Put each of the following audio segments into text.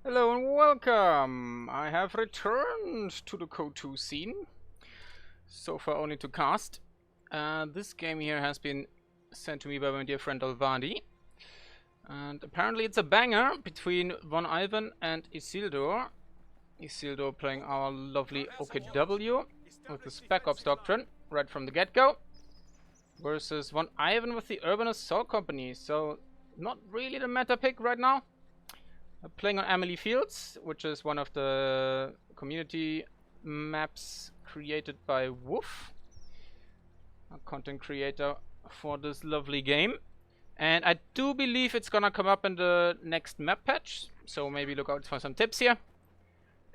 Hello and welcome! I have returned to the CoH scene, so far only to cast. This game here has been sent to me by my dear friend Alvadi, and apparently it's a banger between VonIvan and Isildur. Isildur playing our lovely OKW with the Spec Ops doctrine right from the get-go, versus VonIvan with the Urban Assault Company, so not really the meta pick right now. Playing on Emily Fields, which is one of the community maps created by Woof, a content creator for this lovely game. And I do believe it's gonna come up in the next map patch, so maybe look out for some tips here.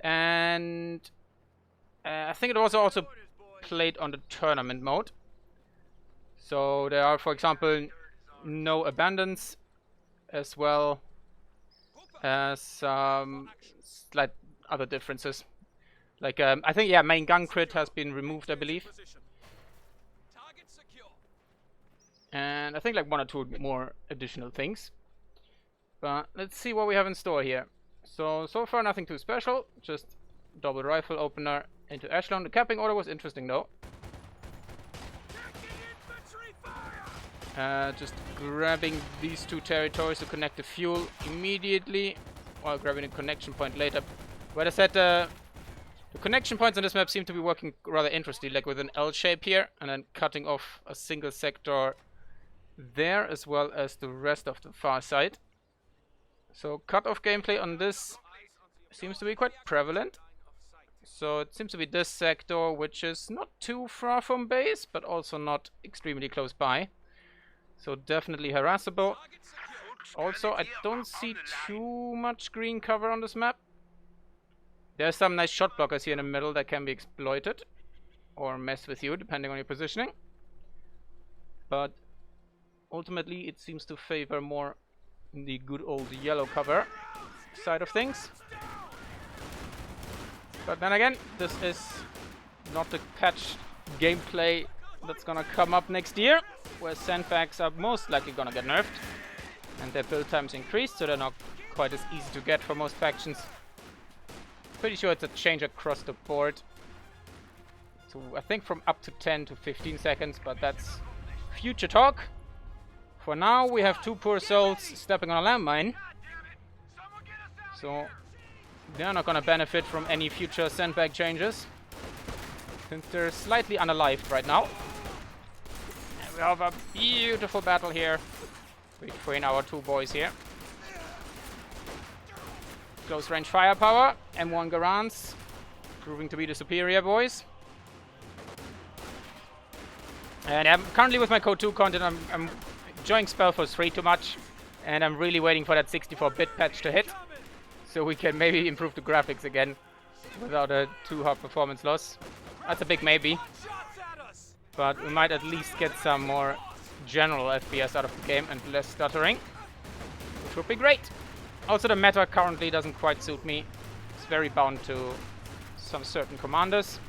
And I think it was also played on the tournament mode. So there are, for example, no abandons, as well as slight other differences. Like, I think, yeah, main gun crit has been removed, I believe. And I think like one or two more additional things. But let's see what we have in store here. So far nothing too special. Just double rifle opener into echelon. The capping order was interesting though. Just grabbing these two territories to connect the fuel immediately, while grabbing a connection point later. But I said the connection points on this map seem to be working rather interestingly, like with an L shape here, and then cutting off a single sector there, as well as the rest of the far side. So cut-off gameplay on this seems to be quite prevalent. So it seems to be this sector, which is not too far from base, but also not extremely close by. So definitely harassable. Also, I don't see too much green cover on this map. There's some nice shot blockers here in the middle that can be exploited or mess with you, depending on your positioning. But ultimately, it seems to favor more the good old yellow cover side of things. But then again, this is not the patch gameplay that's gonna come up next year, where sandbags are most likely gonna get nerfed and their build times increased, so they're not quite as easy to get for most factions. Pretty sure it's a change across the board. So I think from up to 10 to 15 seconds, but that's future talk. For now, we have two poor souls stepping on a landmine, so they're not gonna benefit from any future sandbag changes, since they're slightly unalived right now. And we have a beautiful battle here between our two boys here. Close range firepower, M1 Garance proving to be the superior boys. And I'm currently with my Code 2 content, I'm enjoying Spellforce 3 too much, and I'm really waiting for that 64-bit patch to hit, so we can maybe improve the graphics again without a too hard performance loss. That's a big maybe, but we might at least get some more general FPS out of the game and less stuttering, which would be great. Also, the meta currently doesn't quite suit me. It's very bound to some certain commanders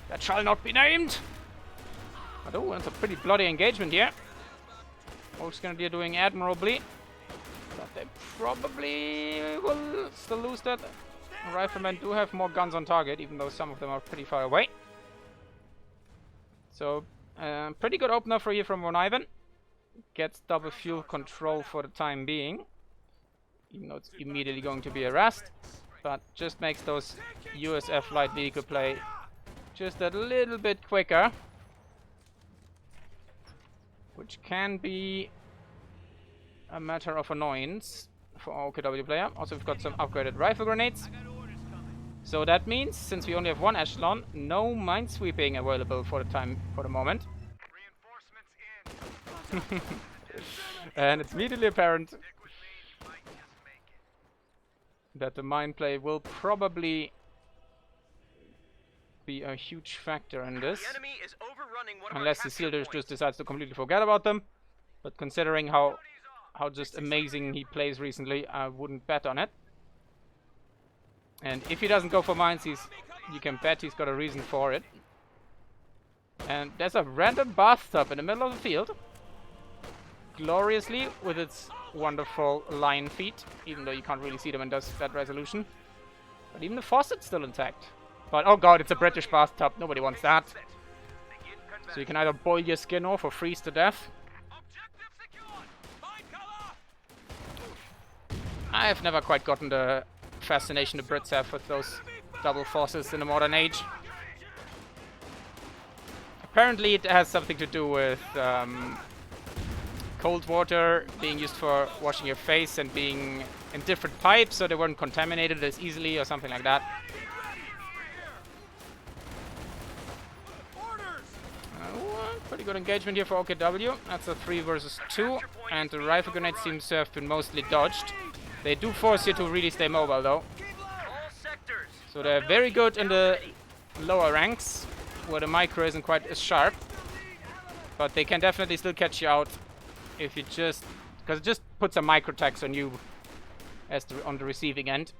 that shall not be named. But oh, it's a pretty bloody engagement here. Orcs gonna be doing admirably, but they probably will still lose that. Riflemen do have more guns on target, even though some of them are pretty far away. So, pretty good opener for you from VonIvan. Gets double fuel control for the time being, even though it's immediately going to be harassed. But just makes those USF light vehicle play just a little bit quicker, which can be a matter of annoyance for our OKW player. Also, we've got some upgraded rifle grenades. So that means, since we only have one echelon, no minesweeping available for the moment. And it's immediately apparent that the mine play will probably be a huge factor in this, unless Isildur just decides to completely forget about them. But considering how just amazing he plays recently, I wouldn't bet on it. And if he doesn't go for mines, you can bet he's got a reason for it. And there's a random bathtub in the middle of the field, gloriously with its wonderful lion feet, even though you can't really see them in that resolution. But even the faucet's still intact. But oh god, it's a British bathtub. Nobody wants that. So you can either boil your skin off or freeze to death. I've never quite gotten the fascination the Brits have with those double faucets in the modern age. Apparently it has something to do with cold water being used for washing your face and being in different pipes so they weren't contaminated as easily or something like that. Pretty good engagement here for OKW. That's a 3 versus 2, and the rifle grenade seems to have been mostly dodged. They do force you to really stay mobile though. So they're very good in the lower ranks, where the micro isn't quite as sharp. But they can definitely still catch you out if you just... because it just puts a micro tax on you as on the receiving end.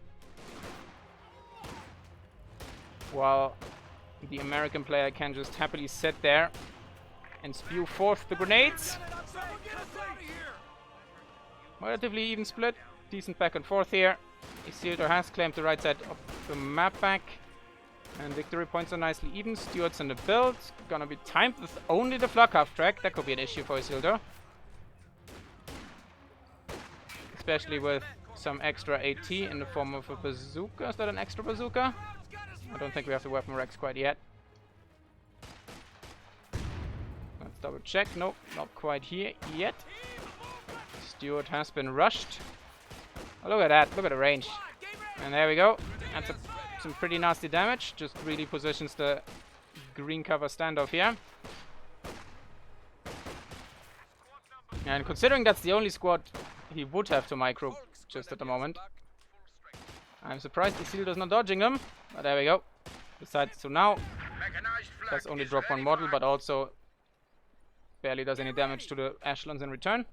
While the American player can just happily sit there and spew forth the grenades. Relatively even split. Decent back and forth here. Isildur has claimed the right side of the map back. And victory points are nicely even. Stuart's in the build. Gonna be timed with only the flak half track. That could be an issue for Isildur. Especially with some extra AT in the form of a bazooka. Is that an extra bazooka? I don't think we have the weapon racks quite yet. Let's double check. Nope, not quite here yet. Stuart has been rushed. Oh, look at that. Look at the range. And there we go. That's some pretty nasty damage. Just really positions the green cover standoff here. And considering that's the only squad he would have to micro just at the moment, I'm surprised Isildur's not dodging them. But there we go. Decides to now. Does only drop one model, but also barely does any damage to the echelons in return.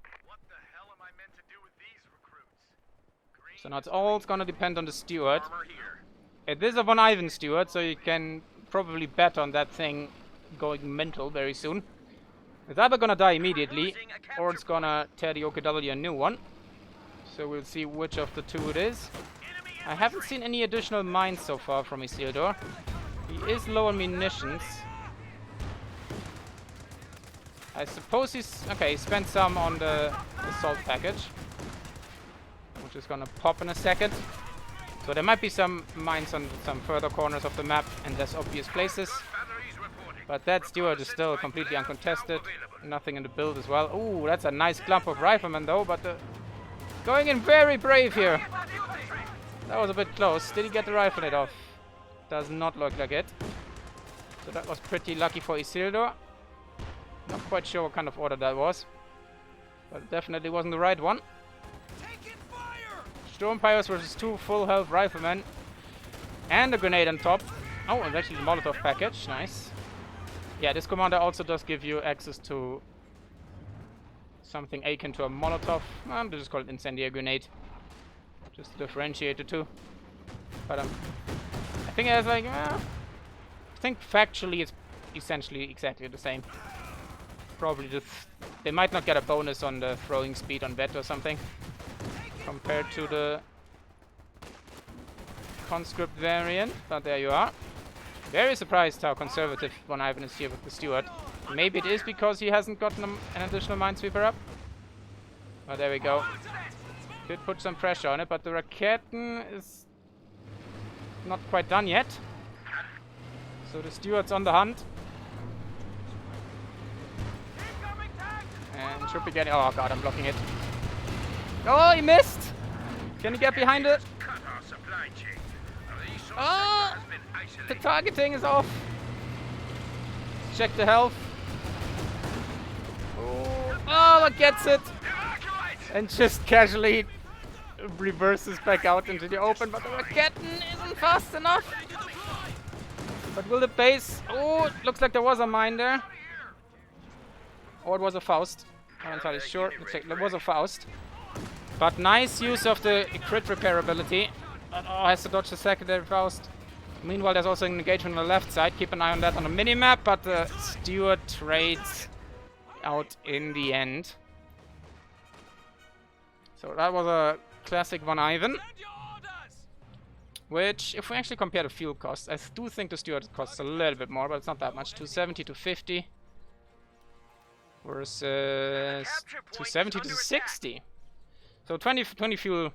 So now it's all gonna depend on the Stuart. It is a VonIvan Stuart, so you can probably bet on that thing going mental very soon. It's either gonna die immediately, or it's gonna tear the OKW a new one. So we'll see which of the two it is. I haven't seen any additional mines so far from Isildur. He is low on munitions. I suppose he's... okay, he spent some on the assault package, which is gonna pop in a second. So there might be some mines on some further corners of the map and less obvious places. But that Stuart is still completely uncontested. Nothing in the build as well. Ooh, that's a nice clump of riflemen though, but going in very brave here. That was a bit close. Did he get the rifle net off? Does not look like it. So that was pretty lucky for Isildur. Not quite sure what kind of order that was, but it definitely wasn't the right one. Stormpires versus 2 full health riflemen. And a grenade on top. Oh, and actually the Molotov package. Nice. Yeah, this commander also does give you access to something akin to a Molotov. I'll just call it incendiary grenade, just to differentiate the two. But I think it's like, I think factually it's essentially exactly the same. Probably just they might not get a bonus on the throwing speed on vet or something compared to the conscript variant, but there you are. Very surprised how conservative VonIvan is here with the Stuart. Maybe it is because he hasn't gotten an additional minesweeper up. But there we go. Did put some pressure on it, but the Raketen is not quite done yet. So the Stuart's on the hunt. And should be getting... oh god, I'm blocking it. Oh, he missed! Can he get behind it? Oh! The targeting is off. Check the health. Oh, it gets it! And just casually reverses back out into the open, but the Raketen isn't fast enough. But will the base... oh, it looks like there was a mine there. Or it was a Faust. I'm not entirely sure. Let's check. There was a Faust. But nice use of the crit repair ability. Oh, has to dodge the secondary Faust. Meanwhile, there's also an engagement on the left side. Keep an eye on that on the minimap, but the Stuart trades out in the end. So that was a classic VonIvan. Which, if we actually compare the fuel costs, I do think the Stuart costs a little bit more, but it's not that much. 270 to 50 versus 270 to 60. So 20 fuel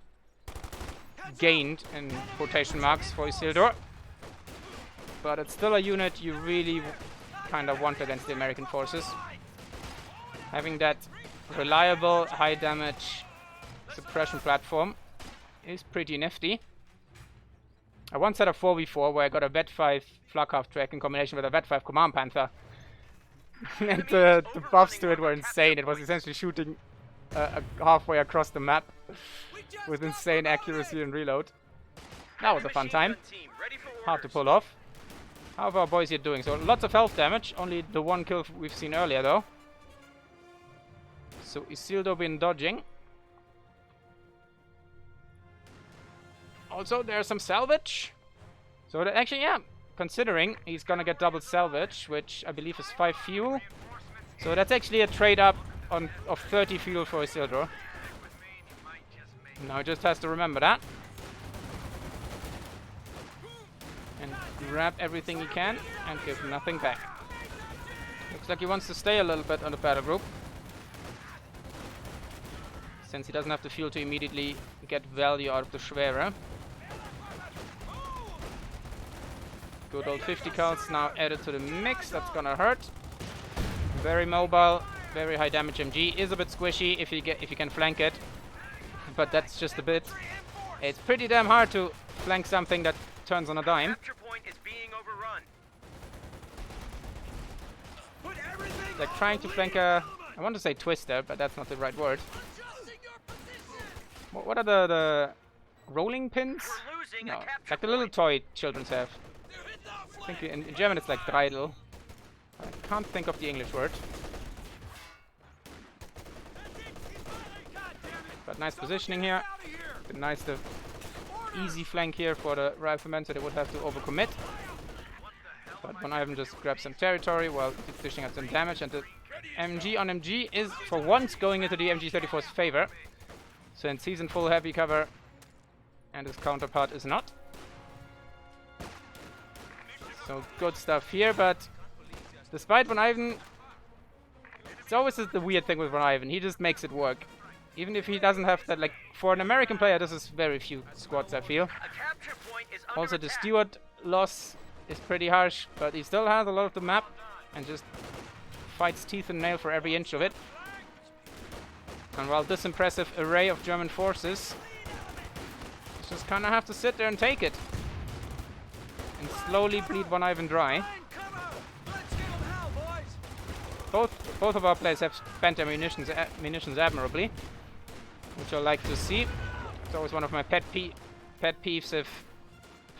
gained in quotation marks for Isildur. But it's still a unit you really kind of want against the American forces. Having that reliable, high damage suppression platform is pretty nifty. I once had a 4v4 where I got a Vet 5 flak half track in combination with a Vet 5 Command Panther. And the buffs to it were insane. It was essentially shooting halfway across the map with insane accuracy and reload. That was a fun time. Hard to pull off. How are our boys here doing? So lots of health damage. Only the one kill we've seen earlier though. So Isildur been dodging. Also, there's some salvage. So that actually, yeah, considering he's gonna get double salvage, which I believe is 5 fuel. So that's actually a trade up of 30 fuel for Isildur. Now he just has to remember that. And grab everything he can and give nothing back. Looks like he wants to stay a little bit on the battle group, since he doesn't have the fuel to immediately get value out of the Schwere. Good old 50 cals now added to the mix. That's gonna hurt. Very mobile, very high damage MG. Is a bit squishy if you can flank it, but that's just a bit. It's pretty damn hard to flank something that turns on a dime. It's like trying to flank a, I want to say twister, but that's not the right word. What are the rolling pins? No, like the little toy children have. I think in German it's like Dreidel. I can't think of the English word. But nice positioning here. Been nice the easy flank here for the riflemen, so they would have to overcommit. But VonIvan just grabs some territory while dishing out some damage, and the MG on MG is for once going into the MG34's favor, since he's in full heavy cover and his counterpart is not. So good stuff here, but despite VonIvan, it's always the weird thing with VonIvan. He just makes it work. Even if he doesn't have that, like, for an American player, this is very few squads, I feel. Also, the Stuart loss is pretty harsh, but he still has a lot of the map and just fights teeth and nail for every inch of it. And while this impressive array of German forces, just kind of have to sit there and take it. And slowly bleed VonIvan dry. Both of our players have spent their munitions admirably, which I like to see. It's always one of my pet peeves if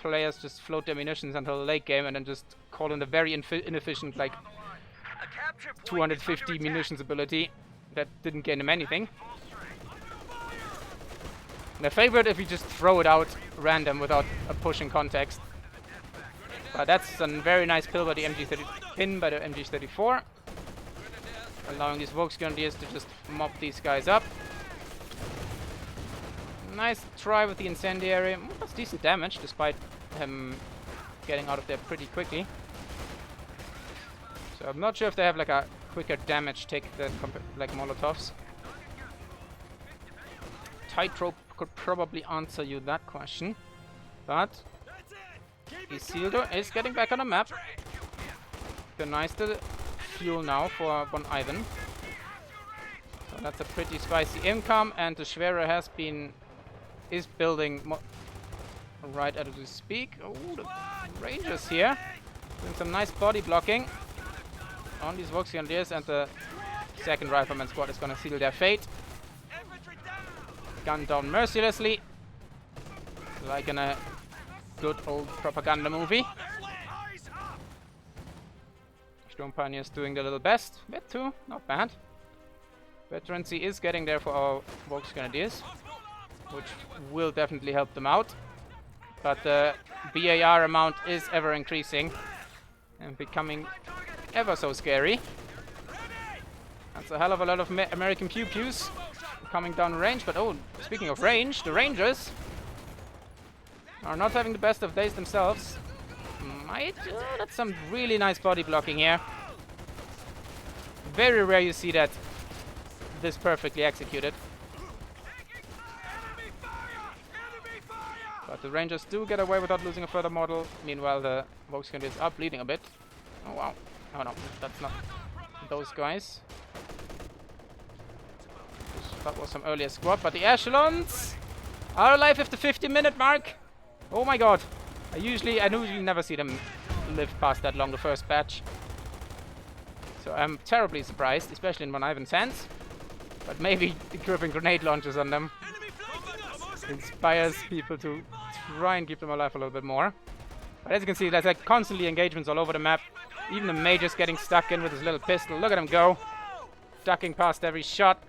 players just float their munitions until the late game and then just call in a very inefficient, like, 250 munitions ability that didn't gain him anything. And I favor it if you just throw it out random without a push in context. But that's a very nice pin by the MG34, allowing these Volksgrenadiers to just mop these guys up. Nice try with the incendiary. That's decent damage despite him getting out of there pretty quickly. So I'm not sure if they have like a quicker damage tick than like Molotovs. Tightrope could probably answer you that question, but Isildur is getting back on the map. The nice little fuel now for VonIvan. So that's a pretty spicy income, and the Schwere is building right as we speak. Oh, the Rangers here doing some nice body blocking on these Volksgrenadiers, and the second Rifleman squad is gonna seal their fate. Gunned down mercilessly, like in a good old propaganda movie. Sturm Pioneers doing their little best. Bit too, not bad. Veterancy is getting there for our Volksgrenadiers, which will definitely help them out. But the BAR amount is ever increasing and becoming ever so scary. That's a hell of a lot of American pew-pews coming down range, but oh, speaking of range, the Rangers are not having the best of days themselves. That's some really nice body blocking here. Very rare you see that this perfectly executed. But the Rangers do get away without losing a further model. Meanwhile, the Volkskrieger are bleeding a bit. Oh wow. Oh no, that's not those guys. That was some earlier squad, but the Echelons are alive at the 50-minute mark. Oh my god. I usually never see them live past that long, the first batch. So I'm terribly surprised, especially in VonIvan's hands. But maybe equipping grenade launchers on them inspires people to try and keep them alive a little bit more. But as you can see, there's like constantly engagements all over the map. Even the Major's getting stuck in with his little pistol. Look at him go. Ducking past every shot.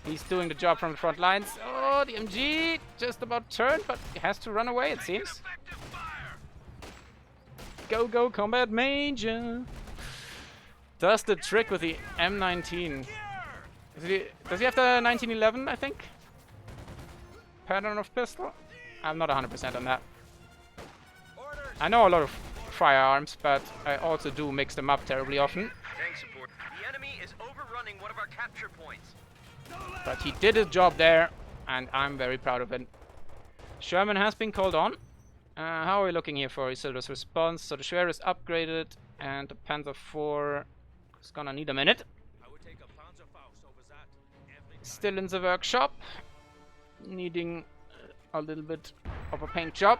He's doing the job from the front lines. Oh, the MG just about turned, but he has to run away, it seems. Go, go, Combat Major. Does the trick with the M19. Does he have the 1911, I think? Pattern of pistol? I'm not 100% on that. I know a lot of firearms, but I also do mix them up terribly often. Thanks, support. The enemy is overrunning one of our capture points. But he did his job there, and I'm very proud of it. Sherman has been called on. How are we looking here for Isildur's response? So the Schwer is upgraded, and the Panzer IV is gonna need a minute. Still in the workshop, needing a little bit of a paint job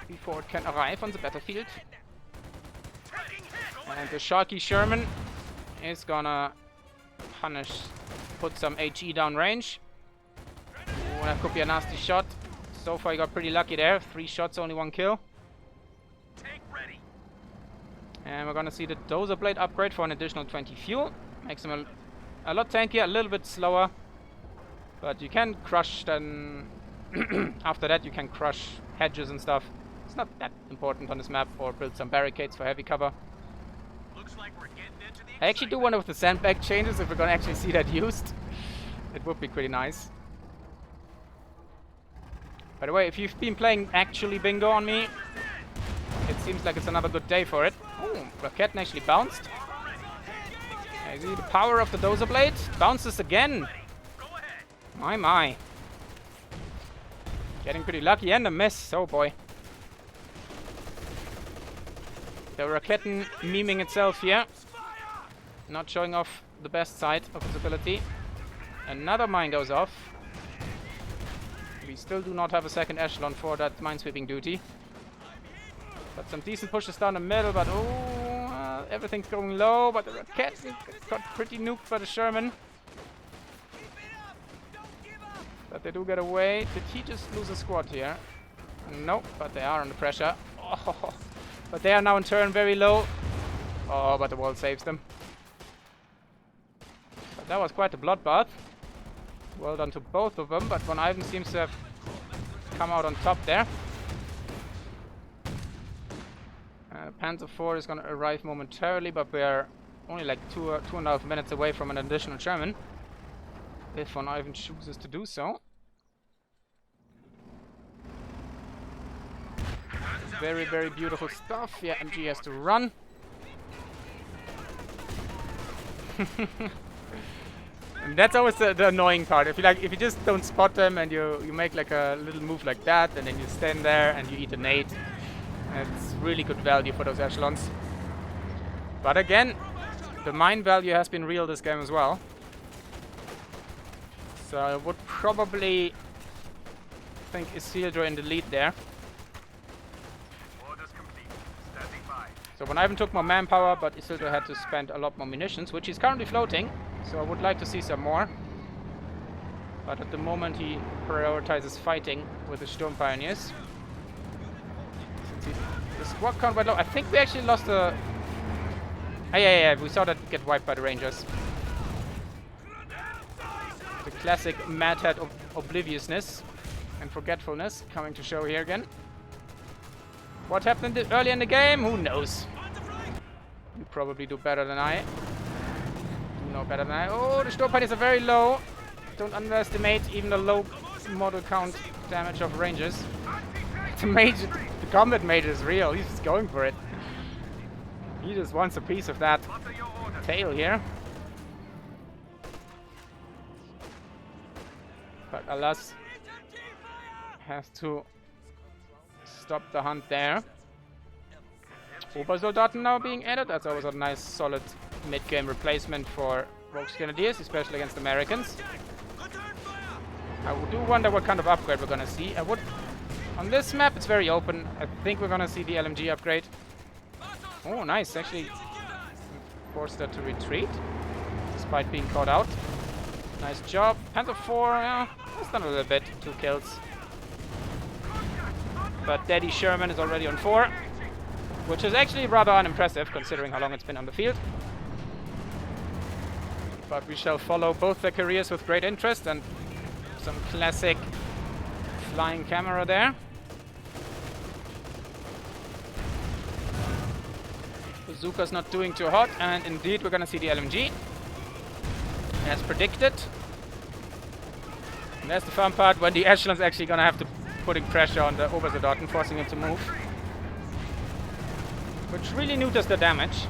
before it can arrive on the battlefield. And the Sharky Sherman is gonna put some HE down range. Ooh, that could be a nasty shot. So far he got pretty lucky there. 3 shots, only 1 kill. And we're gonna see the Dozer Blade upgrade for an additional 20 fuel. Makes him a lot tankier, a little bit slower. But you can crush then... after that you can crush hedges and stuff. It's not that important on this map, or build some barricades for heavy cover. Looks like we're getting into the I actually do wonder with the sandbag changes if we're gonna actually see that used. It would be pretty nice. By the way, if you've been playing actually bingo on me, it seems like it's another good day for it. Oh, Raketten actually bounced. I see the power of the Dozer Blade. Bounces again. My. Getting pretty lucky and a miss. Oh boy. The Raketten memeing itself here. Not showing off the best side of its ability. Another mine goes off. We still do not have a second echelon for that minesweeping duty. But some decent pushes down the middle, but everything's going low, but the Raketten got pretty nuked by the Sherman. But they do get away. Did he just lose a squad here? Nope, but they are under pressure. Oh, but they are now in turn very low. Oh, but the wall saves them. But that was quite a bloodbath. Well done to both of them, but VonIvan seems to have come out on top there. Panzer IV is going to arrive momentarily, but we are only like 2.5 minutes away from an additional German. If VonIvan chooses to do so. Very, very beautiful stuff. Yeah, MG has to run. And that's always the annoying part. If you just don't spot them and you make like a little move like that, and then you stand there and you eat a nade, it's really good value for those echelons. But again, the mine value has been real this game as well. So I would probably think Isildur in the lead there. So VonIvan took more manpower, but Isildur had to spend a lot more munitions, which he's currently floating. So I would like to see some more. But at the moment he prioritizes fighting with the Sturm Pioneers. Since the squad count went low. I think we actually lost a... yeah, we saw that get wiped by the Rangers. The classic Mad Hat of obliviousness and forgetfulness coming to show here again. What happened early in the game? Who knows? You probably do better than I. You know better than I. Oh, the Sturm Pioneers are very low. don't underestimate even the low model count damage of Rangers. The combat mage is real. He's just going for it. He just wants a piece of that tail here. But alas, has to stop the hunt there. Obersoldaten now being added. That's always a nice, solid mid-game replacement for Rogue's Grenadiers, especially against Americans. I do wonder what kind of upgrade we're gonna see. On this map, it's very open. I think we're gonna see the LMG upgrade. Oh, nice. Actually forced her to retreat, despite being caught out. Nice job. Panther 4, yeah, that's done a little bit. 2 kills. But Daddy Sherman is already on 4, which is actually rather unimpressive considering how long it's been on the field. But we shall follow both their careers with great interest, and some classic flying camera there. Bazooka's not doing too hot, and indeed we're gonna see the LMG as predicted. And there's the fun part when the Echelon's actually gonna have to putting pressure on the Obersoldaten, forcing him to move, which really neuters the damage.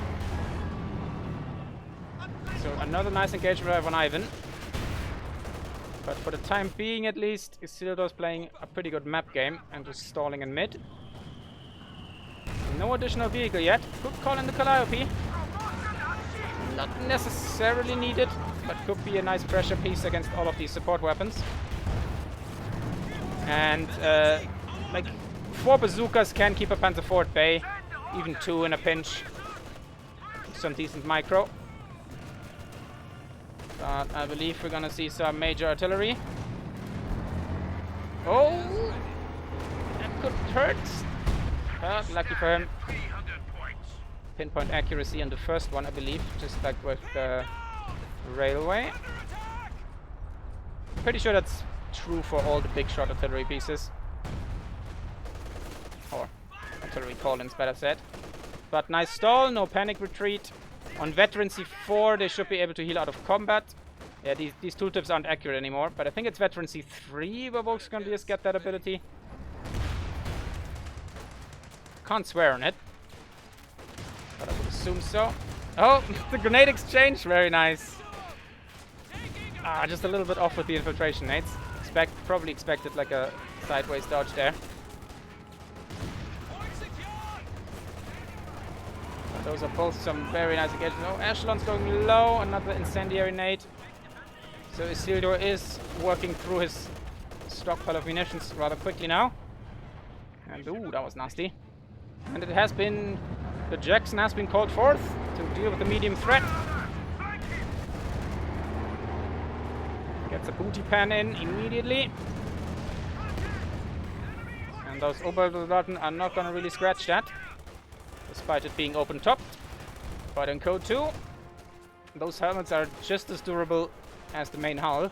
So another nice engagement by VonIvan. But for the time being, at least, Isildur's playing a pretty good map game and just stalling in mid. No additional vehicle yet. Could call in the Calliope. Not necessarily needed, but could be a nice pressure piece against all of these support weapons. And like 4 bazookas can keep a Panzer IV at bay, even 2 in a pinch. Some decent micro. But I believe we're gonna see some major artillery. Oh, that could hurt. But lucky for him. Pinpoint accuracy on the first one, I believe, just like with the railway. Pretty sure that's true for all the big shot artillery pieces. Or artillery call-ins, better said. But nice stall, no panic retreat. On Veterancy 4, they should be able to heal out of combat. Yeah, these tooltips aren't accurate anymore, but I think it's Veterancy 3 where Volksgrenadiers get that ability. Can't swear on it, but I would assume so. Oh, the grenade exchange, very nice. Just a little bit off with the infiltration nades. Probably expected like a sideways dodge there. But those are both some very nice engagements. Oh, Echelon's going low, another incendiary nade. So Isildur is working through his stockpile of munitions rather quickly now. And ooh, that was nasty. And it has been... the Jackson has been called forth to deal with the medium threat. Gets a booty pan in immediately. And those Obersoldaten are not gonna really scratch that, despite it being open top. But in Code 2, those helmets are just as durable as the main hull.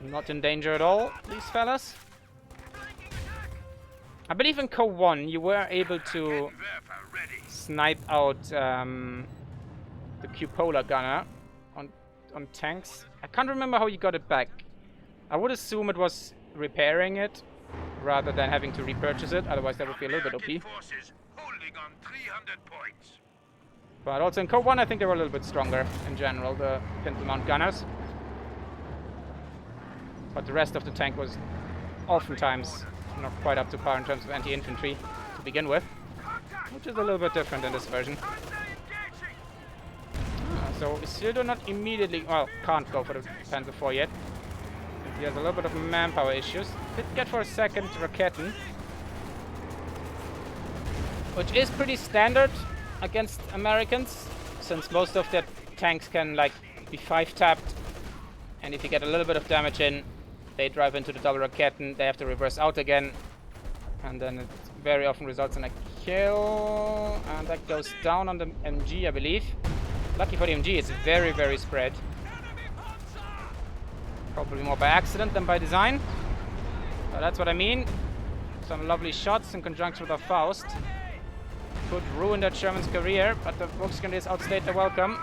Not in danger at all, these fellas. I believe in Code 1 you were able to snipe out the cupola gunner on tanks. I can't remember how you got it back. I would assume it was repairing it rather than having to repurchase it, otherwise that would be a little bit OP. But also in Code 1 I think they were a little bit stronger in general, the pintle mount gunners. But the rest of the tank was oftentimes not quite up to par in terms of anti-infantry to begin with, which is a little bit different in this version. So Isildur not immediately, well, can't go for the Panzer IV yet. He has a little bit of manpower issues. Did get for a second Raketen, which is pretty standard against Americans, since most of their tanks can like be 5-tapped, and if you get a little bit of damage in, they drive into the double Raketen, they have to reverse out again, and then it very often results in a kill, and that goes down on the MG, I believe. Lucky for the MG, it's very, very spread. Probably more by accident than by design, but that's what I mean. Some lovely shots in conjunction with our Faust could ruin that Sherman's career, but the Volksgrenadiers outstayed their welcome.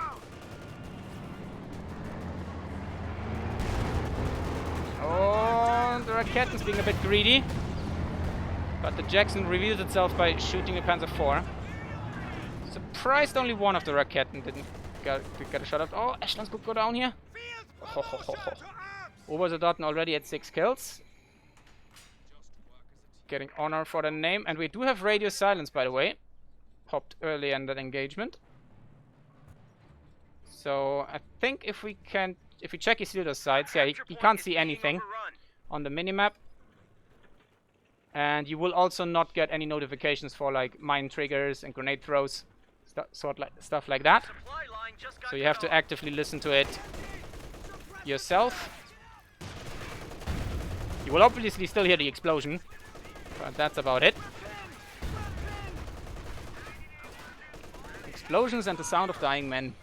Rakettens being a bit greedy. But the Jackson reveals itself by shooting a Panzer IV. Surprised only one of the Raketten didn't get a shot at. Oh, Ashlands could go down here. Obersoldaten already at 6 kills. Getting honor for the name. And we do have radio silence, by the way. Popped early in that engagement. So I think if we check Isildur's sides, yeah, he can't see anything on the minimap. And you will also not get any notifications for like mine triggers and grenade throws, stuff like that. So you have to actively listen to it yourself. You will obviously still hear the explosion, but that's about it. Explosions and the sound of dying men.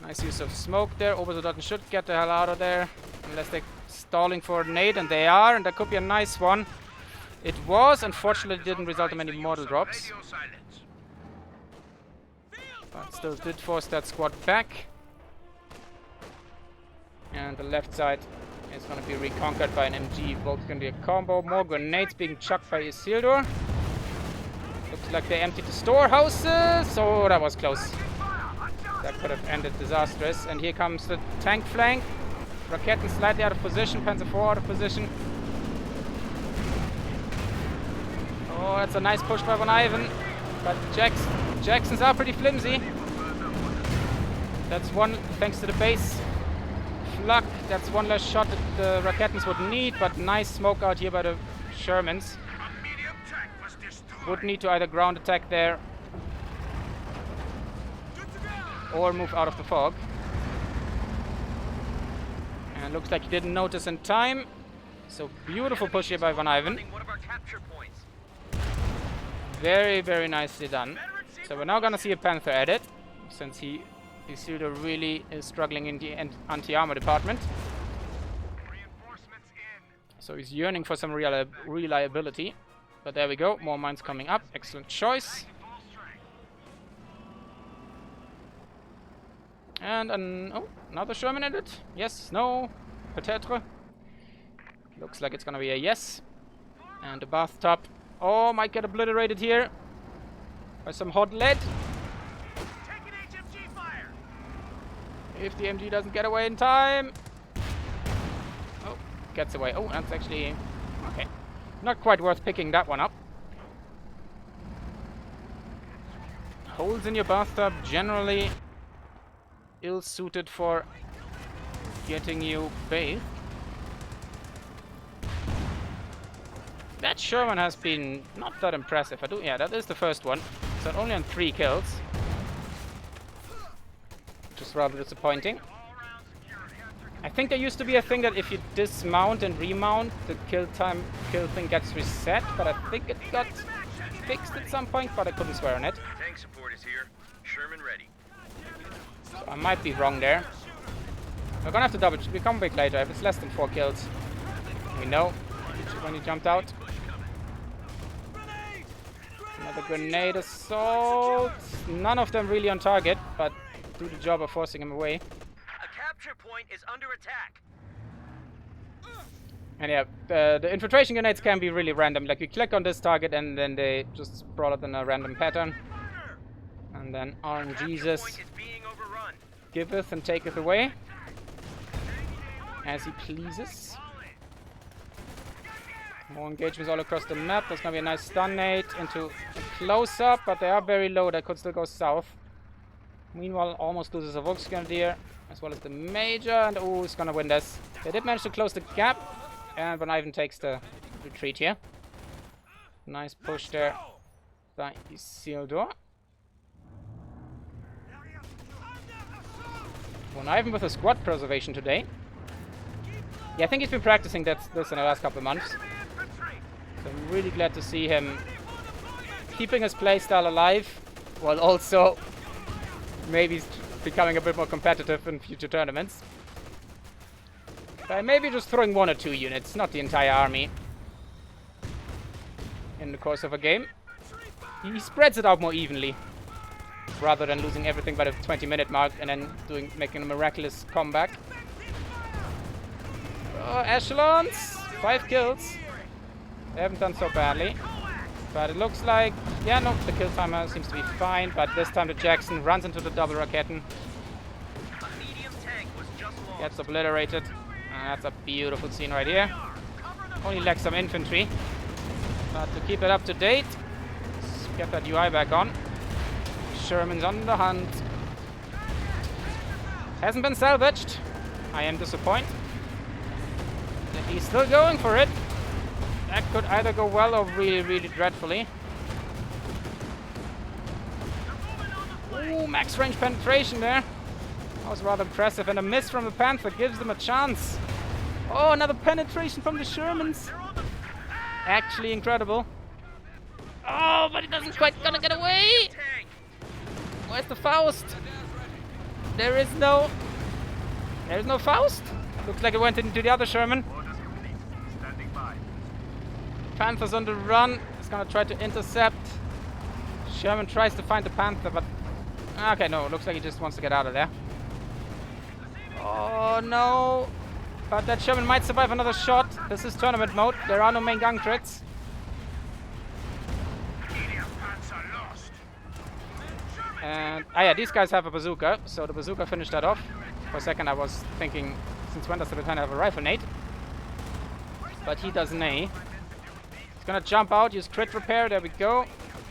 Nice use of smoke there. Obersoldaten should get the hell out of there, unless they're stalling for a nade, and they are, and that could be a nice one. It was, unfortunately didn't result in many mortal drops. But still did force that squad back. And the left side is going to be reconquered by an MG Volksgrenadier combo. More grenades being chucked by Isildur. Looks like they emptied the storehouses. Oh, that was close. That could have ended disastrous. And here comes the tank flank. Raketten slightly out of position. Panzer IV out of position. Oh, that's a nice push by VonIvan. But Jacksons are pretty flimsy. That's one, thanks to the base flak. That's one less shot that the Rakettens would need. But nice smoke out here by the Shermans. Would need to either ground attack there or move out of the fog. And looks like he didn't notice in time. So beautiful push here by VonIvan. Very, very nicely done. So we're now gonna see a Panther edit, since Isildur really is struggling in the anti-armor department. So he's yearning for some reliability. But there we go, more mines coming up. Excellent choice. And another Sherman edit? Yes, no, peut-être. Looks like it's gonna be a yes. And the bathtub, oh, might get obliterated here by some hot lead. If the MG doesn't get away in time. Oh, gets away. Oh, that's actually okay. Not quite worth picking that one up. Holes in your bathtub generally ill-suited for getting you bathed. That Sherman has been not that impressive. Yeah, that is the first one. So only on 3 kills. Which is rather disappointing. I think there used to be a thing that if you dismount and remount, the kill thing gets reset, but I think it got fixed at some point, but I couldn't swear on it. Tank support is here. Sherman ready. So I might be wrong there. We're gonna have to double check. We'll come back later if it's less than 4 kills. We know when he jumped out. Another grenade assault. None of them really on target, but do the job of forcing him away. Capture point is under attack. And yeah, the infiltration grenades can be really random. Like you click on this target and then they just sprawl it in a random pattern. And then RNGesus giveth and taketh away as he pleases. More engagements all across the map. There's gonna be a nice stun nade into a close-up, but they are very low. They could still go south. Meanwhile, almost loses a Volksgrenadier, as well as the Major, and oh, he's gonna win this. They did manage to close the gap, and VonIvan takes the retreat here. Nice push there by Isildur. VonIvan with a squad preservation today. Yeah, I think he's been practicing this in the last couple of months. So I'm really glad to see him keeping his playstyle alive, while also maybe becoming a bit more competitive in future tournaments. By maybe just throwing 1 or 2 units, not the entire army, in the course of a game. He spreads it out more evenly, rather than losing everything by the 20-minute mark and then making a miraculous comeback. Oh, echelons! 5 kills. They haven't done so badly. But it looks like... Yeah, no, the kill timer seems to be fine. But this time the Jackson runs into the double Raketen. Gets obliterated. And that's a beautiful scene right here. Only lacks some infantry. But to keep it up to date, let's get that UI back on. Sherman's on the hunt. Hasn't been salvaged. I am disappointed. But he's still going for it. That could either go well or really, really dreadfully. Ooh, max range penetration there. That was rather impressive. And a miss from the Panther gives them a chance. Oh, another penetration from the Shermans. Actually incredible. Oh, but he doesn't quite gonna get away. Where's the Faust? There's no Faust. Looks like it went into the other Sherman. Panther's on the run. He's gonna try to intercept. Sherman tries to find the Panther, but... Okay, no, looks like he just wants to get out of there. Oh, no. But that Sherman might survive another shot. This is tournament mode. There are no main gun crits. And... Ah, yeah, these guys have a bazooka, so the bazooka finished that off. For a second, I was thinking, since when does the Lieutenant have a rifle nade? But he does nay. He's gonna jump out, use crit repair, there we go.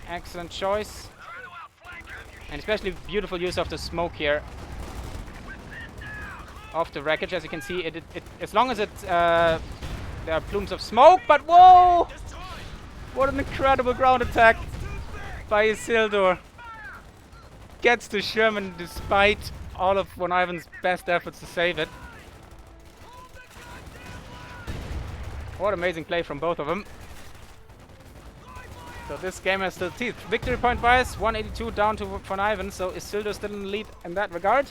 Excellent choice. And especially beautiful use of the smoke here. Of the wreckage, as you can see, as long as there are plumes of smoke, but whoa! What an incredible ground attack by Isildur. Gets to Sherman despite all of VonIvan's best efforts to save it. What amazing play from both of them. So this game has still teeth. Victory point wise, 182 down to VonIvan, so Isildur still in the lead in that regard.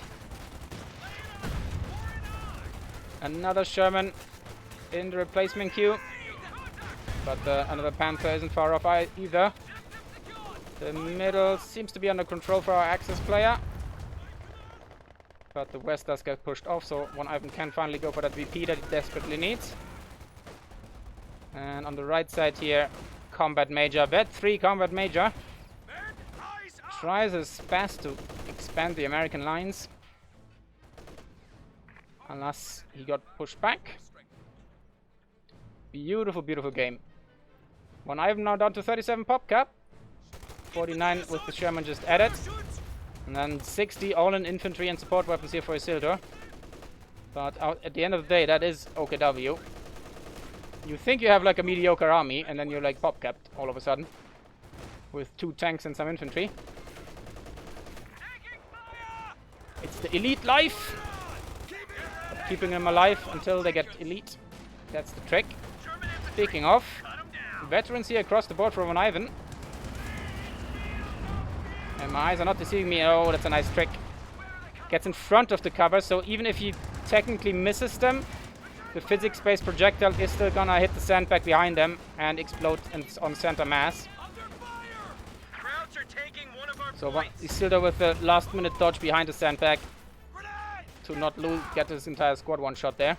Another Sherman in the replacement queue. But another Panther isn't far off either. The middle seems to be under control for our Axis player. But the west does get pushed off, so VonIvan can finally go for that VP that he desperately needs. And on the right side here, Combat Major, Vet 3 Combat Major. Tries his best to expand the American lines. Unless he got pushed back. Beautiful, beautiful game. VonIvan now down to 37 pop cap. 49 with the Sherman just added. And then 60 all in infantry and support weapons here for Isildur. But at the end of the day, that is OKW. You think you have like a mediocre army, and then you're like pop capped all of a sudden. With 2 tanks and some infantry. It's the elite life. Keeping them alive until they get elite. That's the trick. Speaking of, veterans here across the board for VonIvan. And my eyes are not deceiving me. Oh, that's a nice trick. Gets in front of the cover, so even if he technically misses them, the physics-based projectile is still gonna hit the sandbag behind them and explode on center mass. So Isildur with the last-minute dodge behind the sandbag to not get his entire squad one shot there.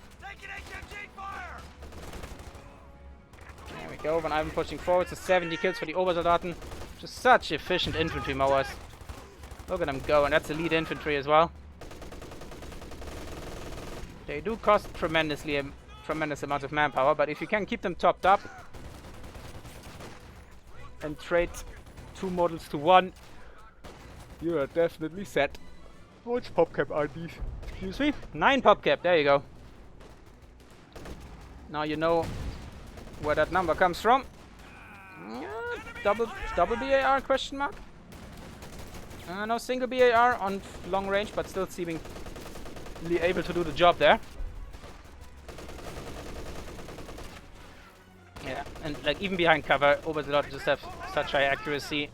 There we go. VonIvan pushing forward to 70 kills for the Obersoldaten. Just such efficient infantry mowers. Look at them go, and that's elite infantry as well. They do cost tremendous amount of manpower, but if you can keep them topped up and trade 2 models to 1, you are definitely set. Which popcap are these? Excuse me? 9 popcap, there you go. Now you know where that number comes from. Double BAR question mark? No, single BAR on long range, but still seemingly able to do the job there. Yeah, and like even behind cover, Obersoldaten just have such high accuracy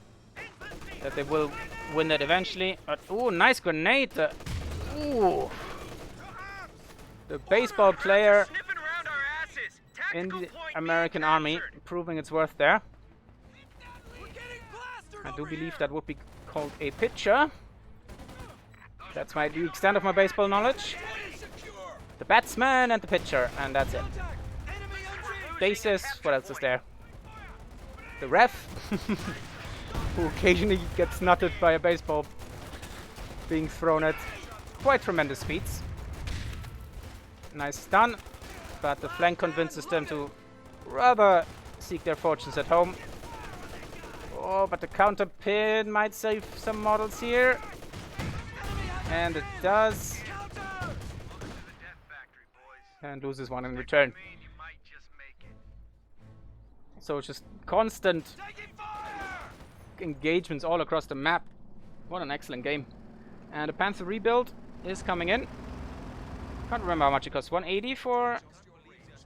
that they will win that eventually. But ooh, nice grenade! Ooh, the baseball player in the American army proving its worth there. I do believe that would be called a pitcher. That's the extent of my baseball knowledge. The batsman and the pitcher, and that's it. Bases, what else is there? The ref, who occasionally gets nutted by a baseball being thrown at quite tremendous speeds. Nice stun, but the flank convinces them to rather seek their fortunes at home. Oh, but the counter pin might save some models here. And it does. And loses one in return. So just constant engagements all across the map. What an excellent game. And the Panther rebuild is coming in. Can't remember how much it costs. 180 for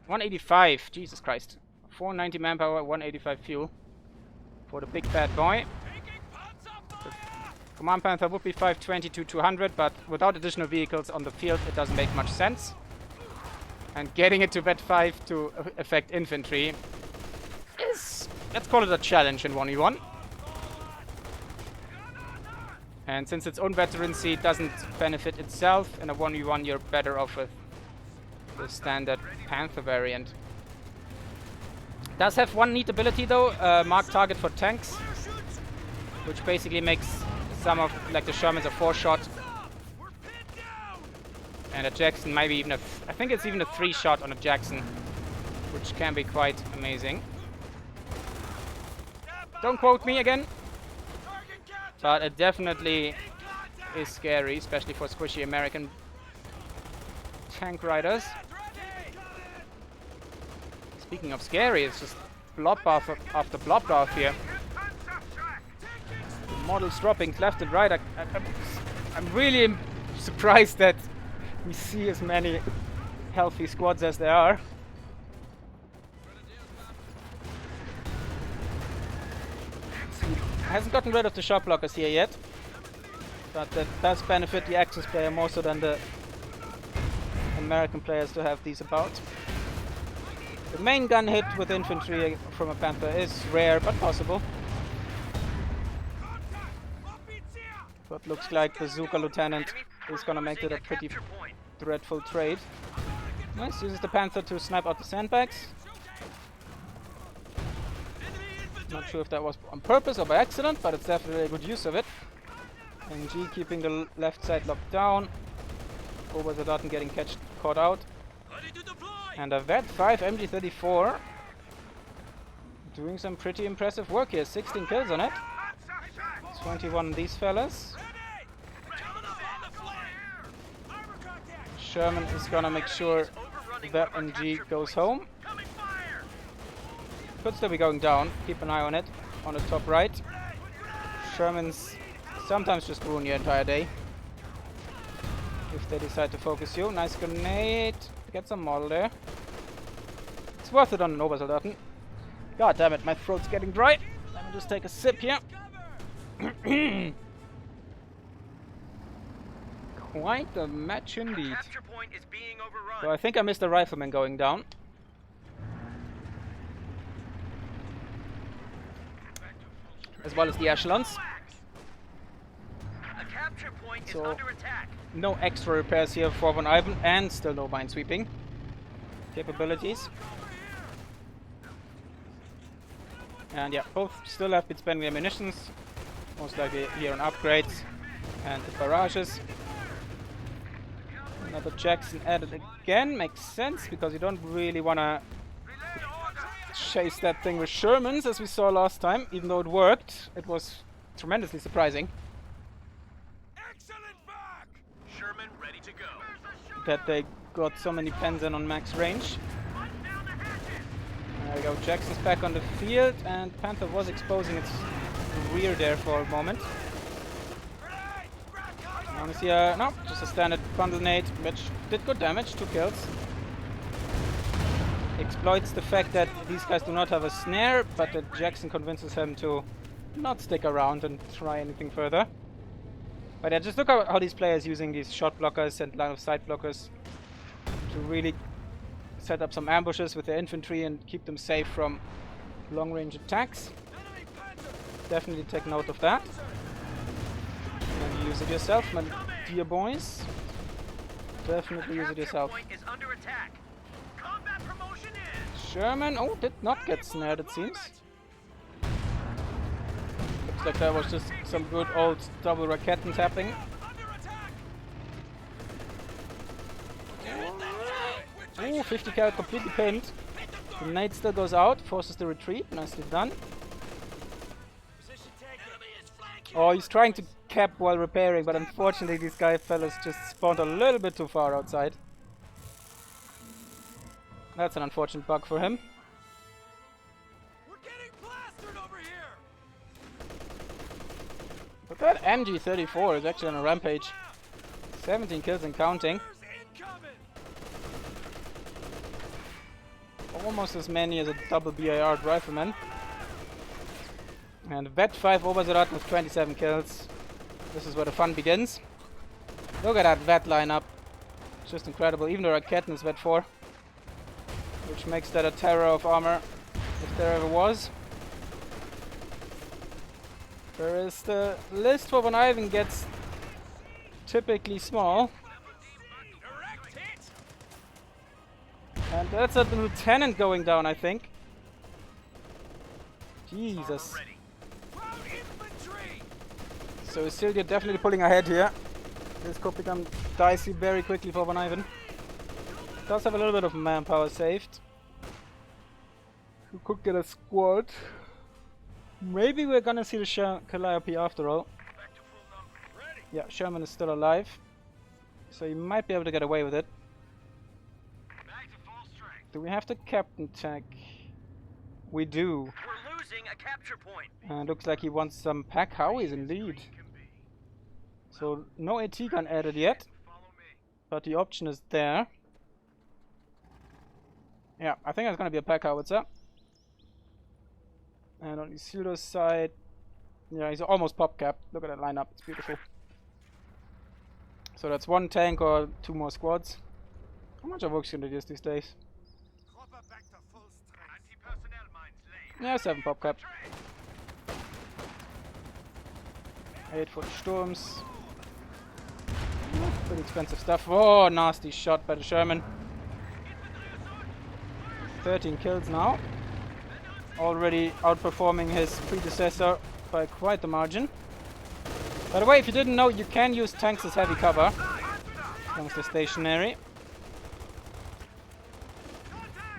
185. Jesus Christ. 490 manpower, 185 fuel for the big bad boy. The Command Panther would be 520 to 200, but without additional vehicles on the field, it doesn't make much sense. And getting it to vet 5 to affect infantry is, let's call it a challenge in 1v1. And since its own veterancy doesn't benefit itself, in a 1v1 you're better off with the standard Panther variant. Does have one neat ability though, mark target for tanks, which basically makes some of, like the Shermans, a 4-shot. And a Jackson maybe even I think it's even a 3-shot on a Jackson, which can be quite amazing. Don't quote me again, but it definitely is scary, especially for squishy American tank riders. Speaking of scary, it's just bloodbath after bloodbath here. The models dropping left and right. I'm really surprised that we see as many healthy squads as there are. Hasn't gotten rid of the shot blockers here yet, but that does benefit the Axis player more so than the American players to have these about. The main gun hit with infantry from a Panther is rare but possible. But looks like Bazooka Lieutenant is gonna make it a pretty dreadful trade. Nice, uses the Panther to snipe out the sandbags. Not sure if that was on purpose or by accident, but it's definitely a good use of it. NG keeping the left side locked down. Over the dot and getting caught out. And a Vet 5 MG34 doing some pretty impressive work here. 16 kills on it. 21 on these fellas. Sherman is gonna make sure that NG goes home. Could still be going down. Keep an eye on it. On the top right. Shermans sometimes just ruin your entire day if they decide to focus you. Nice grenade. Get some model there. It's worth it on an Obersoldaten. God damn it, my throat's getting dry. Let me just take a sip here. Quite a match indeed. So I think I missed the rifleman going down. As well as the echelons. So no extra repairs here for VonIvan, and still no minesweeping capabilities. And yeah, both still have been spending their munitions, most likely here on upgrades and the barrages. Another Jackson added again, makes sense because you don't really want to chase that thing with Shermans as we saw last time. Even though it worked, it was tremendously surprising that they got so many pens in on max range. There we go, Jackson's back on the field, and Panther was exposing its rear there for a moment. Honestly, no, just a standard bundle nade, which did good damage, 2 kills. Exploits the fact that these guys do not have a snare, but that Jackson convinces him to not stick around and try anything further. But yeah, just look at how these players using these shot blockers and line of sight blockers to really set up some ambushes with their infantry and keep them safe from long range attacks. Definitely take note of that. And use it yourself, my dear boys. Definitely use it yourself. Point is under attack. Combat promotion is. Sherman, oh, did not get snared, it seems. Looks like that was just some good old double Raketen tapping. Ooh, 50 cal completely pinned. The nade still goes out, forces the retreat. Nicely done. Oh, he's trying to cap while repairing, but unfortunately these fellas just spawned a little bit too far outside. That's an unfortunate bug for him. We're getting plastered over here. But that MG34 is actually on a rampage. 17 kills and counting. Almost as many as a double BAR rifleman. And Vet 5 Oberserat with 27 kills. This is where the fun begins. Look at that Vet lineup. Just incredible. Even the Raketen is Vet 4. Which makes that a terror of armor, if there ever was. Whereas the list for VonIvan gets typically small. And that's a lieutenant going down, I think. Jesus. So Isildur definitely pulling ahead here. This could become dicey very quickly for VonIvan. Does have a little bit of manpower saved. We could get a squad. Maybe we're gonna see the Calliope after all. Yeah, Sherman is still alive. So you might be able to get away with it. Do we have the captain tag? We do. We're losing a capture point. Looks like he wants some pack howies indeed. So no AT gun added yet, but the option is there. Yeah, I think it's gonna be a pack howitzer. And on Isildur's side, yeah, he's almost pop capped. Look at that lineup, it's beautiful. So that's one tank or two more squads. How much are Vox gonna use these days? Yeah, 7 pop cap. 8 for the Sturms. Pretty expensive stuff. Oh, nasty shot by the Sherman. 13 kills now. Already outperforming his predecessor by quite the margin. By the way, if you didn't know, you can use tanks as heavy cover as long as they're stationary.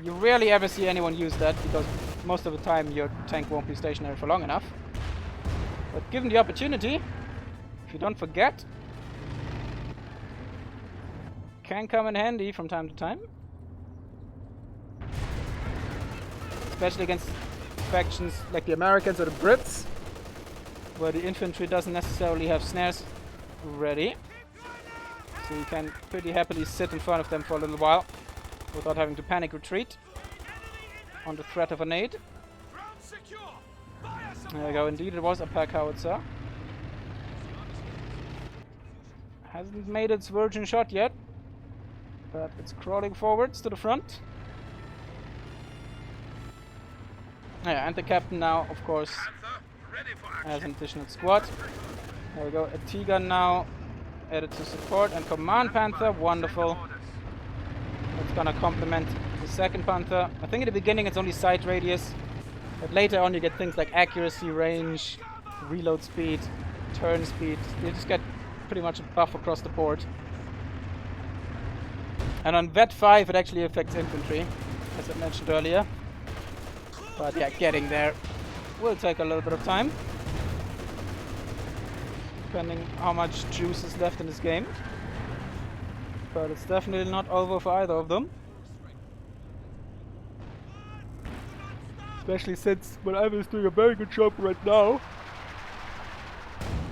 You rarely ever see anyone use that because most of the time your tank won't be stationary for long enough. But given the opportunity, if you don't forget, can come in handy from time to time. Especially against factions like the Americans or the Brits, where the infantry doesn't necessarily have snares ready. So you can pretty happily sit in front of them for a little while without having to panic retreat on the threat of a nade. There we go, indeed it was a pack howitzer. Hasn't made its virgin shot yet, but it's crawling forwards to the front. Yeah, and the captain now, of course, has an additional squad. There we go, a T-gun now added to support, and Command Panther, wonderful. It's gonna complement the second Panther. I think in the beginning it's only sight radius, but later on you get things like accuracy, range, reload speed, turn speed. You just get pretty much a buff across the board. And on Vet 5 it actually affects infantry, as I mentioned earlier. But yeah, getting there will take a little bit of time, depending how much juice is left in this game. But it's definitely not over for either of them. Especially since VonIvan is doing a very good job right now.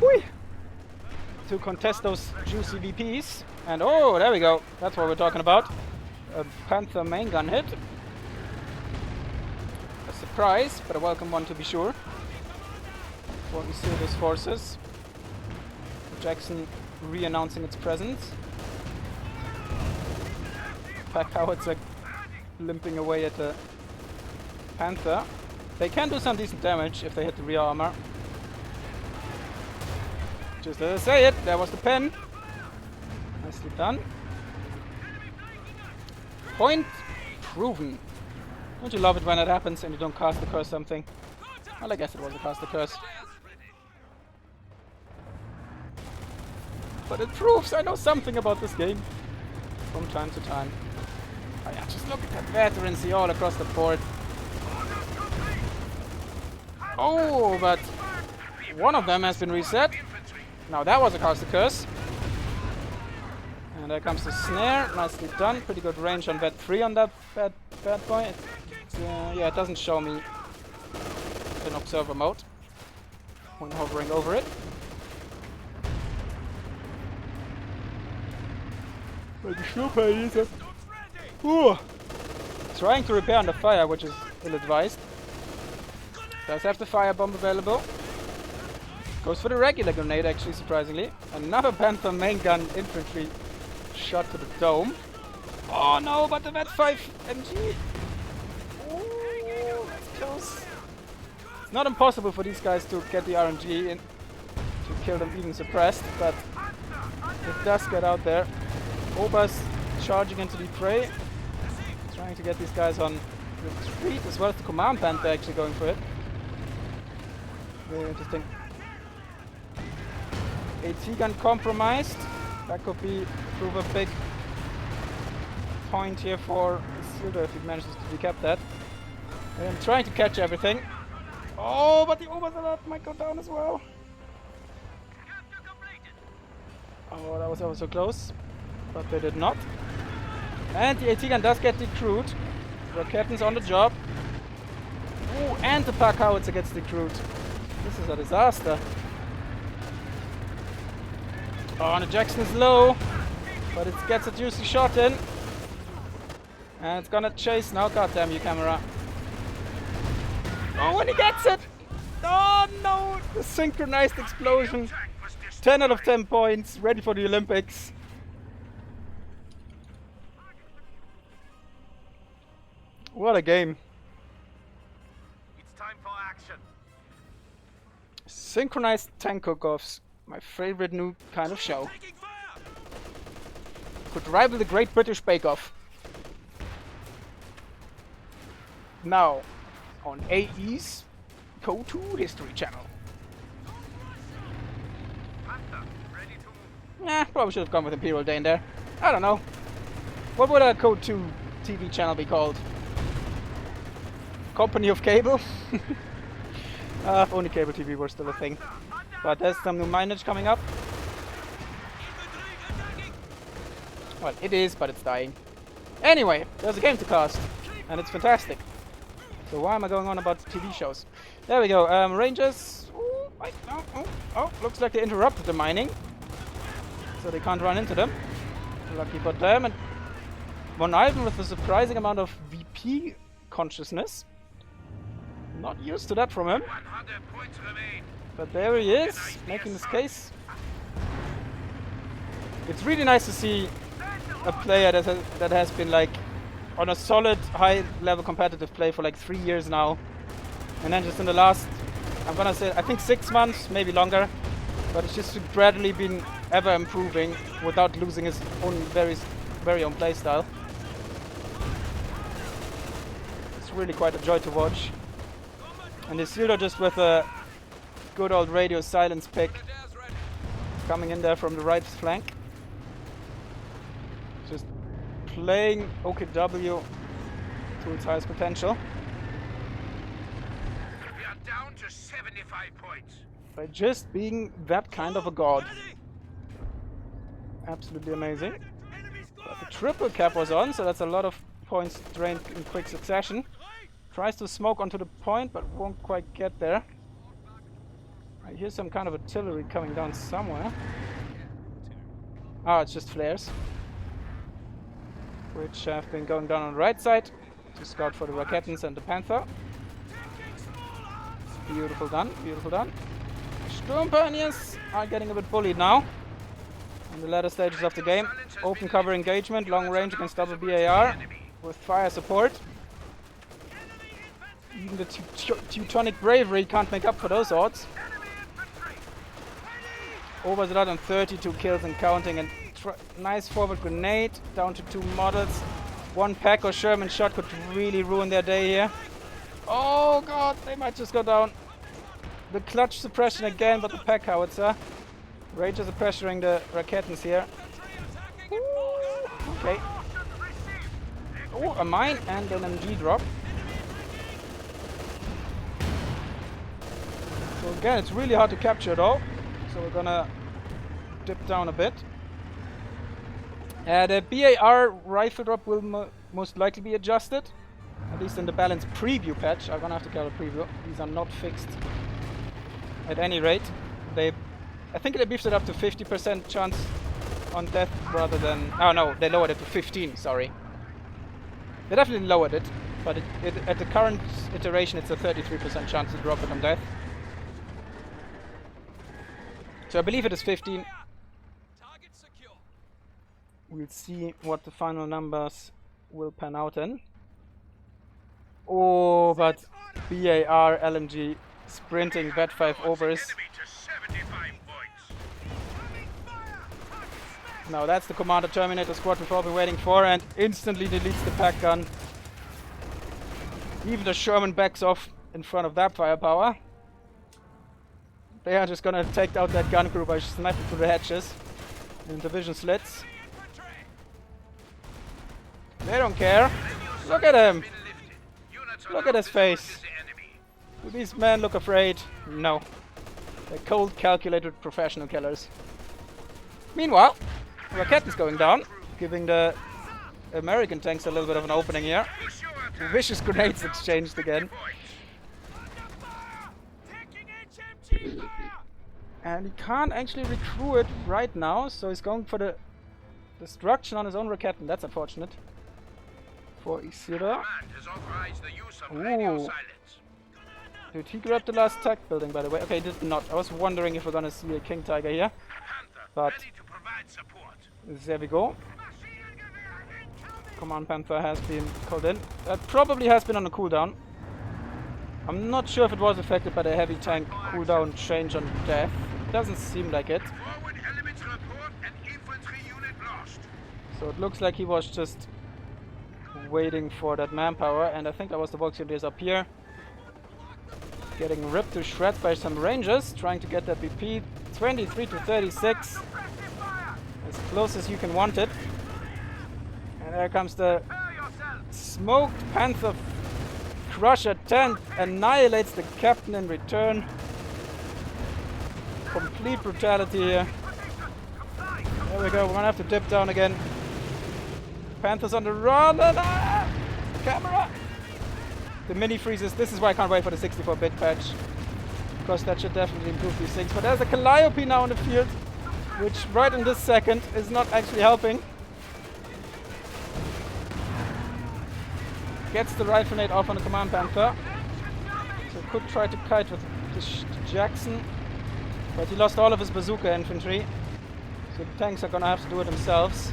Whee! To contest those juicy VPs. And oh, there we go. That's what we're talking about. A Panther main gun hit. A surprise, but a welcome one to be sure. For Isildur's forces. Jackson re-announcing its presence. Pack howitzer limping away at the Panther. They can do some decent damage if they hit the rear armor. Just as I say it, there was the pen. Nicely done. Point proven. Don't you love it when it happens and you don't cast the curse something? Well, I guess it was a cast the curse. But it proves I know something about this game. From time to time. Oh yeah, just look at that veterancy all across the board. Oh, but one of them has been reset. Now that was a cast the curse. And there comes the snare. Nicely done. Pretty good range on vet 3 on that bad boy. Yeah, it doesn't show me in observer mode when hovering over it. But the snowplow is trying to repair under fire, which is ill-advised. Does have the firebomb available. Goes for the regular grenade, actually, surprisingly. Another Panther main gun infantry shot to the dome. Oh no, but the Vet 5 MG. Ooh, that's close. It's not impossible for these guys to get the RNG in to kill them even suppressed, but it does get out there. Ober's charging into the fray, trying to get these guys on retreat, as well as the command Panther actually going for it. Very interesting. AT gun compromised. That could prove a big point here for Isildur if he manages to decap that. I'm trying to catch everything. Oh, but the Obersalat might go down as well. Oh, that was ever so close. But they did not. And the AT gun does get decrewed. The captain's on the job. Ooh, and the Park Howitzer gets decrewed. This is a disaster. Oh, and the Jackson is low. But it gets a juicy shot in. And it's gonna chase now. God damn you, camera. Oh, and he gets it! Oh no! The synchronized explosion. 10 out of 10 points. Ready for the Olympics. What a game. It's time for action. Synchronized tank cook-offs. My favorite new kind of show. Could rival the Great British Bake Off. Now, on AE's CoH History Channel. Probably should have gone with Imperial Dane there. I don't know. What would a CoH TV channel be called? Company of Cable? If only cable TV were still a thing. But there's some new mileage coming up. Well, it is, but it's dying. Anyway, there's a game to cast. And it's fantastic. So why am I going on about TV shows? There we go. Rangers. Ooh, wait, oh, looks like they interrupted the mining. So they can't run into them. Lucky for them. And VonIvan with a surprising amount of VP consciousness. Not used to that from him. But there he is, making his case. It's really nice to see a player that has been like on a solid high level competitive play for like 3 years now. And then just in the last, I'm gonna say, I think 6 months, maybe longer. But it's just gradually been ever improving without losing his own very own playstyle. It's really quite a joy to watch. And Isildur just with a good old radio silence pick coming in there from the right flank. Just playing OKW to its highest potential. We are down to 75 points. By just being that kind of a god. Absolutely amazing. But the triple cap was on, so that's a lot of points drained in quick succession. Tries to smoke onto the point, but won't quite get there. I hear some kind of artillery coming down somewhere. Ah, it's just flares. Which have been going down on the right side to scout for the Raketens and the Panther. Beautiful done, beautiful done. Sturm Pioneers are getting a bit bullied now. In the latter stages of the game. Open cover engagement, long range against double BAR with fire support. Even the Teutonic Bravery can't make up for those odds. Obersalat on 32 kills and counting, and nice forward grenade down to 2 models. One pack or Sherman shot could really ruin their day here. Oh god, they might just go down. The clutch suppression again, but the pack howitzer. Rangers are pressuring the Raketens here. Ooh, okay. Oh, a mine and an MG drop. So again, it's really hard to capture it all. So we're gonna dip down a bit. The BAR rifle drop will most likely be adjusted. At least in the balance preview patch. I'm gonna have to call a preview. These are not fixed. At any rate, I think they beefed it up to 50% chance on death rather than... Oh no, they lowered it to 15, sorry. They definitely lowered it, but at the current iteration it's a 33% chance to drop it on death. So I believe it is 15. We'll see what the final numbers will pan out in. Oh, but BAR LMG sprinting Vet 5 overs. Now that's the Commander Terminator squad we've all been waiting for, and instantly deletes the pack gun. Even the Sherman backs off in front of that firepower. They are just gonna take out that gun crew by sniping through the hatches and division slits. They don't care. Look at him. Look at his face. Do these men look afraid? No. They're cold, calculated professional killers. Meanwhile, Rocket is going down, giving the American tanks a little bit of an opening here. Vicious grenades exchanged again. And he can't actually recruit it right now, so he's going for the destruction on his own Rocket, and that's unfortunate. For Isildur. Ooh. Did he grab the last tech building, by the way? Okay, he did not. I was wondering if we're gonna see a King Tiger here. But there we go. Command Panther has been called in. That probably has been on a cooldown. I'm not sure if it was affected by the heavy tank cooldown change on death. Doesn't seem like it. So it looks like he was just waiting for that manpower, and I think that was the Volkswagen up here. Getting ripped to shreds by some Rangers, trying to get that BP. 23 to 36. As close as you can want it. And there comes the smoked Panther Crusher 10. Annihilates the captain in return. Complete brutality here. There we go, we're gonna have to dip down again. Panther's on the run, and camera! The mini freezes, this is why I can't wait for the 64-bit patch. Because that should definitely improve these things. But there's a Calliope now in the field, which right in this second is not actually helping. Gets the rifle nade off on the Command Panther. So could try to kite with Jackson. But he lost all of his bazooka infantry. So the tanks are gonna have to do it themselves.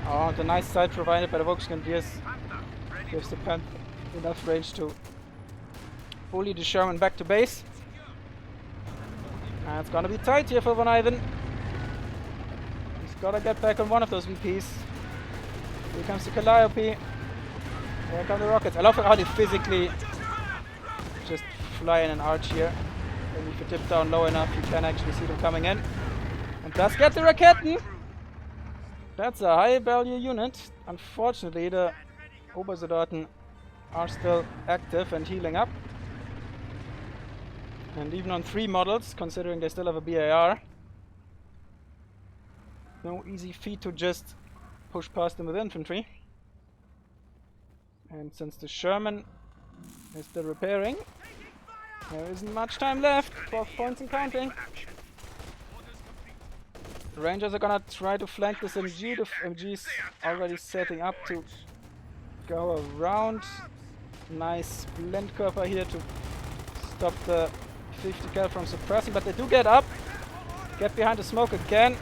Oh, the nice sight provided by the Volkswagen gives the Panther enough range to bully the Sherman back to base. And it's gonna be tight here for VonIvan. He's gotta get back on one of those VPs. Here comes the Calliope. Here come the rockets. I love how they physically just fly in an arch here. And if you dip down low enough, you can actually see them coming in. And does get the Raketen! That's a high value unit. Unfortunately, the Obersoldaten are still active and healing up. And even on 3 models, considering they still have a BAR. No easy feat to just push past them with infantry. And since the Sherman is still repairing, there isn't much time left. 12 points and counting. The Rangers are gonna try to flank this MG. The MG's already setting up to go around. Nice Blendkörper here to stop the 50 cal from suppressing, but they do get up. Get behind the smoke again.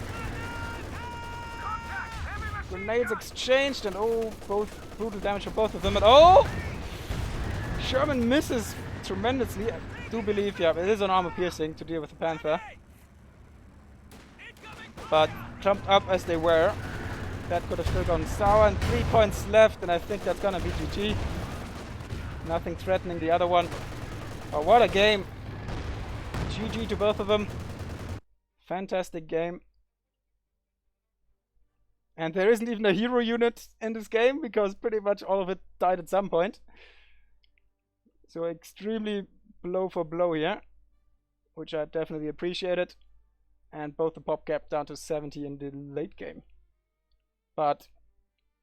Grenades exchanged, and oh, both brutal damage for both of them. And oh! Sherman misses tremendously. I do believe, yeah, it is an armor piercing to deal with the Panther. But jumped up as they were. That could have still gone sour, and 3 points left, and I think that's gonna be GG. Nothing threatening the other one. Oh, what a game. GG to both of them. Fantastic game. And there isn't even a hero unit in this game, because pretty much all of it died at some point. So extremely blow for blow here, which I definitely appreciated. And both the pop cap down to 70 in the late game. But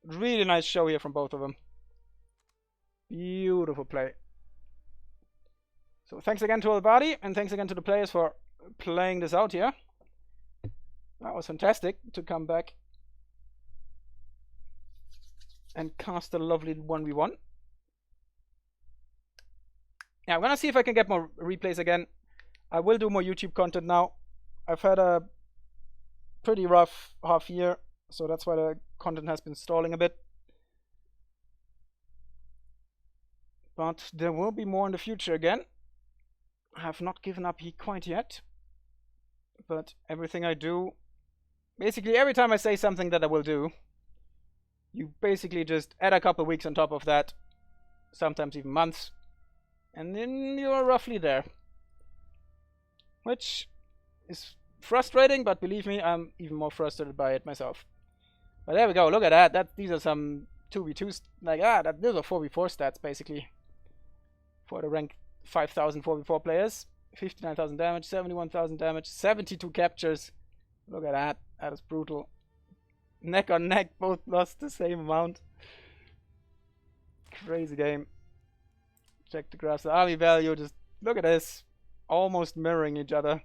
really nice show here from both of them. Beautiful play. So thanks again to everybody, and thanks again to the players for playing this out here. That was fantastic to come back and cast a lovely 1v1. Yeah, I'm gonna see if I can get more replays again. I will do more YouTube content now. I've had a pretty rough half year, so that's why the content has been stalling a bit. But there will be more in the future again. I have not given up quite yet. But everything I do, basically every time I say something that I will do, you basically just add a couple weeks on top of that, sometimes even months, and then you're roughly there. Which is frustrating, but believe me, I'm even more frustrated by it myself. But there we go, look at that. These are some 2v2s, like, those are 4v4 stats, basically. For the rank 5,000 4v4 players. 59,000 damage, 71,000 damage, 72 captures. Look at that, that is brutal. Neck on neck, both lost the same amount. Crazy game. Check the graphs, the army value, just look at this. Almost mirroring each other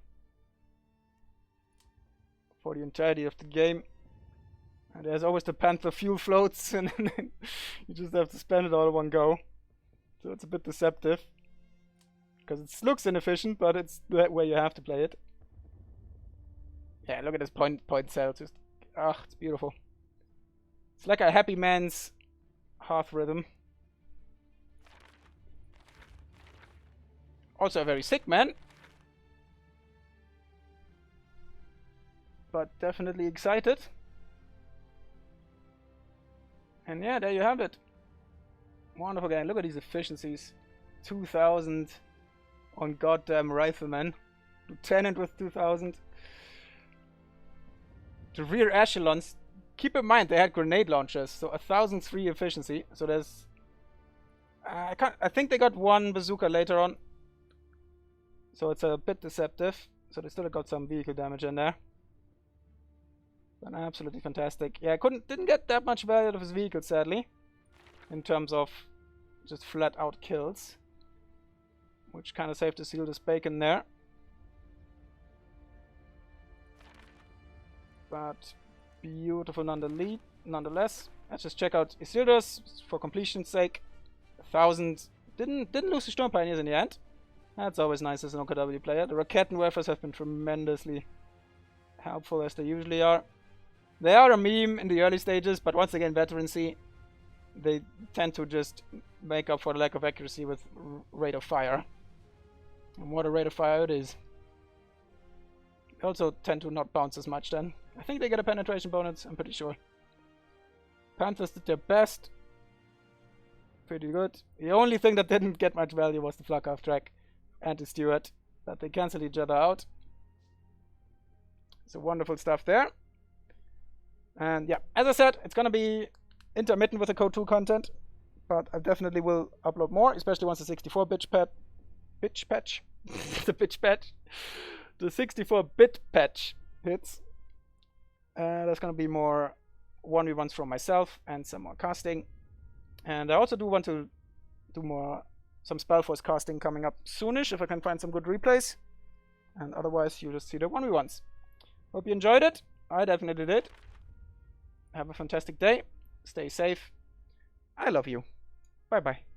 for the entirety of the game. And there's always the Panther fuel floats, and you just have to spend it all in one go. So it's a bit deceptive, because it looks inefficient, but it's the way you have to play it. Yeah, look at this point cell. Just, it's beautiful. It's like a happy man's hearth rhythm. Also a very sick man. But definitely excited. And yeah, there you have it. Wonderful game. Look at these efficiencies. 2,000 on goddamn Rifleman. Lieutenant with 2,000. The rear echelons. Keep in mind they had grenade launchers, so 1,003 efficiency. So there's, I think they got one bazooka later on. So it's a bit deceptive. So they still got some vehicle damage in there. But absolutely fantastic. Yeah, didn't get that much value out of his vehicle, sadly. In terms of just flat out kills. Which kind of saved Isildur's bacon there. But beautiful nonetheless. Let's just check out Isildur's for completion's sake. 1,000. Didn't lose the Storm Pioneers in the end. That's always nice as an OKW player. The Raketenwerfers have been tremendously helpful, as they usually are. They are a meme in the early stages, but once again, veterancy, they tend to just make up for the lack of accuracy with rate of fire. And what a rate of fire it is. They also tend to not bounce as much then. I think they get a penetration bonus, I'm pretty sure. Panthers did their best. Pretty good. The only thing that didn't get much value was the flak half track and the Steward, but they cancel each other out. So wonderful stuff there. And yeah, as I said, it's gonna be intermittent with the CoH 2 content, but I definitely will upload more, especially once the 64-bit patch, the 64-bit patch hits. There's gonna be more 1v1s from myself and some more casting. And I also do want to do some Spellforce casting coming up soonish if I can find some good replays. And otherwise, you just see the 1v1s. Hope you enjoyed it. I definitely did. Have a fantastic day. Stay safe. I love you. Bye bye.